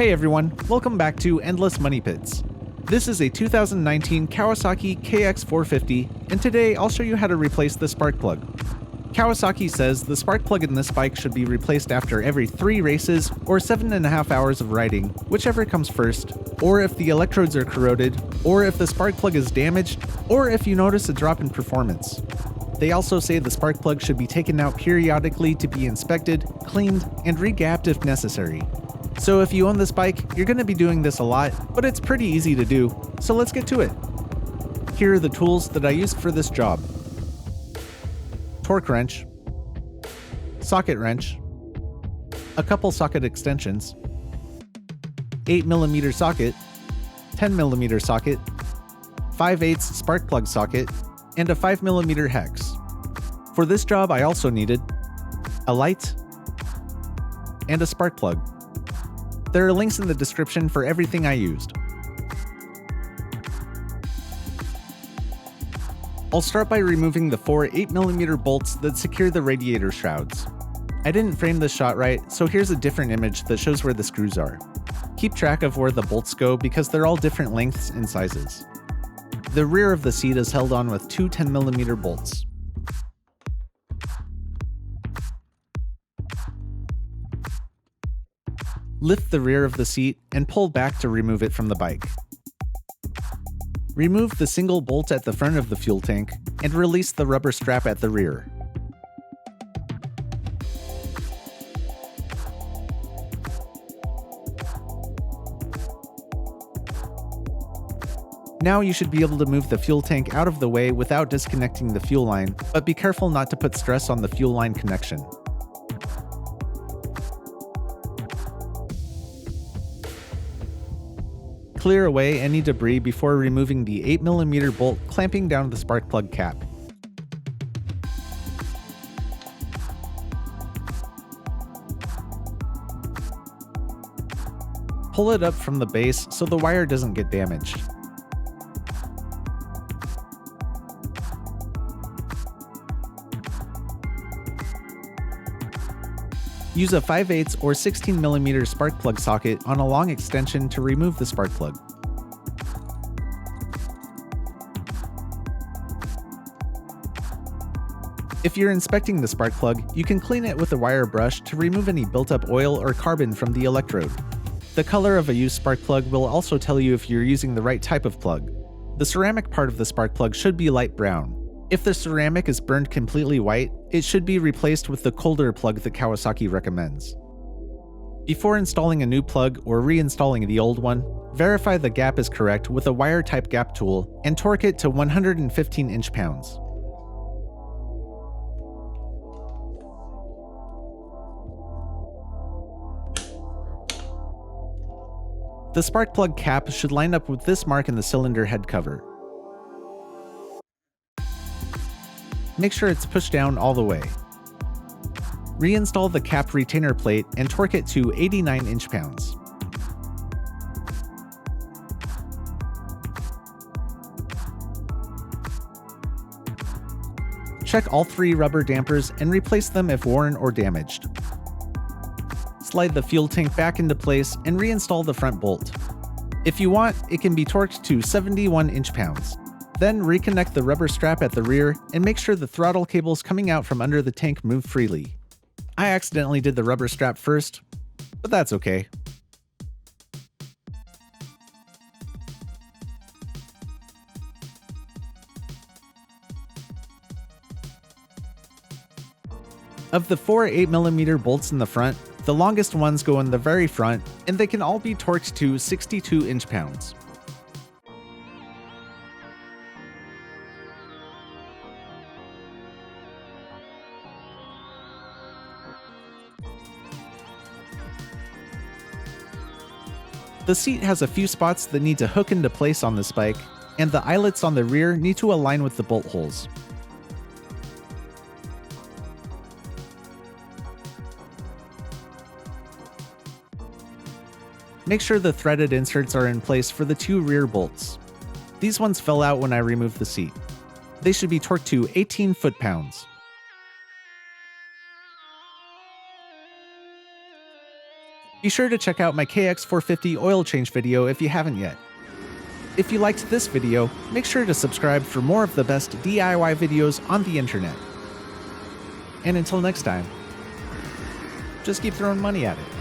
Hey everyone, welcome back to Endless Money Pits. This is a 2019 Kawasaki KX450, and today I'll show you how to replace the spark plug. Kawasaki says the spark plug in this bike should be replaced after every 3 races or 7.5 hours of riding, whichever comes first, or if the electrodes are corroded, or if the spark plug is damaged, or if you notice a drop in performance. They also say the spark plug should be taken out periodically to be inspected, cleaned, and regapped if necessary. So if you own this bike, you're going to be doing this a lot, but it's pretty easy to do, so let's get to it. Here are the tools that I used for this job. Torque wrench, socket wrench, a couple socket extensions, 8mm socket, 10mm socket, 5/8 spark plug socket, and a 5mm hex. For this job I also needed a light and a spark plug. There are links in the description for everything I used. I'll start by removing the 4 8mm bolts that secure the radiator shrouds. I didn't frame this shot right, so here's a different image that shows where the screws are. Keep track of where the bolts go because they're all different lengths and sizes. The rear of the seat is held on with 2 10mm bolts. Lift the rear of the seat and pull back to remove it from the bike. Remove the single bolt at the front of the fuel tank and release the rubber strap at the rear. Now you should be able to move the fuel tank out of the way without disconnecting the fuel line, but be careful not to put stress on the fuel line connection. Clear away any debris before removing the 8mm bolt clamping down the spark plug cap. Pull it up from the base so the wire doesn't get damaged. Use a 5/8 or 16mm spark plug socket on a long extension to remove the spark plug. If you're inspecting the spark plug, you can clean it with a wire brush to remove any built-up oil or carbon from the electrode. The color of a used spark plug will also tell you if you're using the right type of plug. The ceramic part of the spark plug should be light brown. If the ceramic is burned completely white, it should be replaced with the colder plug that Kawasaki recommends. Before installing a new plug or reinstalling the old one, verify the gap is correct with a wire-type gap tool and torque it to 115 inch-pounds. The spark plug cap should line up with this mark in the cylinder head cover. Make sure it's pushed down all the way. Reinstall the cap retainer plate and torque it to 89 inch-pounds. Check all 3 rubber dampers and replace them if worn or damaged. Slide the fuel tank back into place and reinstall the front bolt. If you want, it can be torqued to 71 inch-pounds. Then reconnect the rubber strap at the rear and make sure the throttle cables coming out from under the tank move freely. I accidentally did the rubber strap first, but that's okay. Of the 4 8mm bolts in the front, the longest ones go in the very front, and they can all be torqued to 62 inch-pounds. The seat has a few spots that need to hook into place on this bike, and the eyelets on the rear need to align with the bolt holes. Make sure the threaded inserts are in place for the 2 rear bolts. These ones fell out when I removed the seat. They should be torqued to 18 foot-pounds. Be sure to check out my KX450 oil change video if you haven't yet. If you liked this video, make sure to subscribe for more of the best DIY videos on the internet. And until next time, just keep throwing money at it.